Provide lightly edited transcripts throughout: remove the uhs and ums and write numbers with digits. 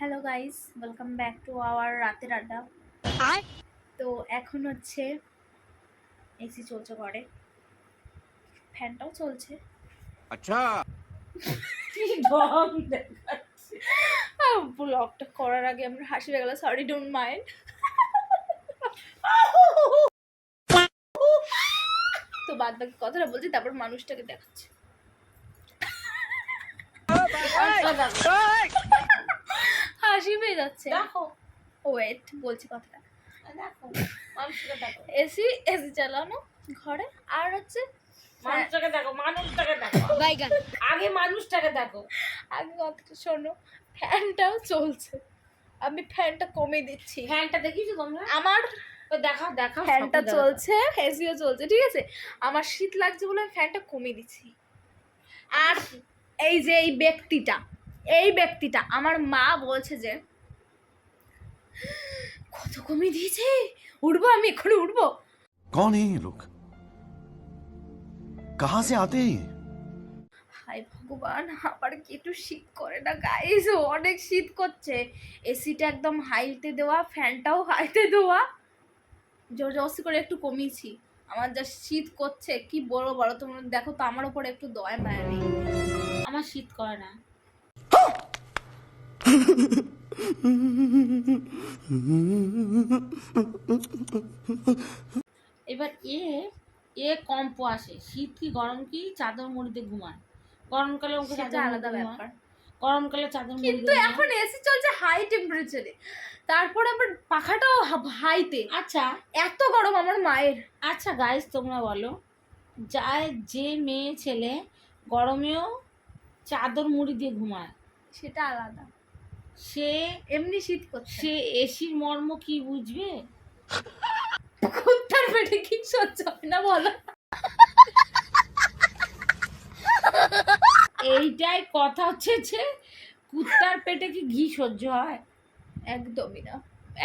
Hello guys, welcome back to our রাতের আড্ডা। তো এখন হচ্ছে এসি চলছে ঘরে, ফ্যানটাও চলছে। আচ্ছা ব্লগটা করার আগে আমরা হাসি হয়ে গেল, সরি ডোন্ট মাইন্ড। তো বাদ বাকি কথাটা বলছি, তারপর মানুষটাকে দেখাচ্ছি। হাসি পেয়ে যাচ্ছে, ওয়েট বলছি কথাটা। এসি এসি চালানো ঘরে, আর হচ্ছে মানুষটাকে দেখো আগে মানুষটাকে দেখো। আগে কথাটা শোনো, ফ্যানটাও চলছে, আমি ফ্যানটা কমিয়ে দিচ্ছি। ফ্যানটা দেখিছো তোমরা? আমার দেখাও দেখাও, ফ্যানটা চলছে, এসিও চলছে, ঠিক আছে। আমার শীত লাগছে বলে আমি ফ্যানটা কমিয়ে দিচ্ছি। আর এই যে এই ব্যক্তিটা আমার মা বলছে যে কত কমিয়ে দিয়েছে, উঠবো আমি, এক্ষুনি উঠবো। कौन है ये लोग कहां से आते हैं ये? হায় ভগবান, আবার কি একটু শীত করে না গাইস, অনেক শীত করছে। এসিটা একদম হাইতে দেওয়া, ফ্যানটাও হাইতে দেওয়া, জোর জবরদস্তি করে একটু কমিয়েছি। আমার যা শীত করছে কি বড় বড়, তোমরা দেখো তো আমার উপরে একটু দয়া মায়া নেই। আমার শীত করে না। এবার এ কম্প আসে, শীত কি গরম কি চাদর মুড়িতে ঘুমায়, গরমকালে ওকে সেটা চাদর আলাদা মুড়িতে ব্যাপার। ঘুমায়, গরমকালে চাদর মুড়িতে কিন্তু এখন এসি চলছে হাই টেম্পারেচারে, তারপরে আবার পাখাটাও হাইতে, আচ্ছা এত গরম আমার মায়ের। আচ্ছা গাইস, তোমরা বলো, যে মেয়ে ছেলে গরমেও চাদর মুড়ি দিয়ে ঘুমায়, সেটা আলাদা, সে এমনি শীত করছে। সে এসির মর্ম কি বুঝবে? কুত্তার পেটে কি সহ্য হয় না বলো? এইটাই কথা হচ্ছে যে কুত্তার পেটে কি ঘি সহ্য হয়? একদমই না,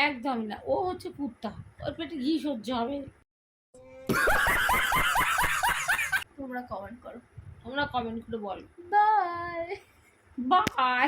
একদমই না। ও হচ্ছে কুত্তা, ওর পেটে ঘি সহ্য হবে? তোমরা কমেন্ট করো, তোমরা কমেন্ট করে বলো। Bye bye.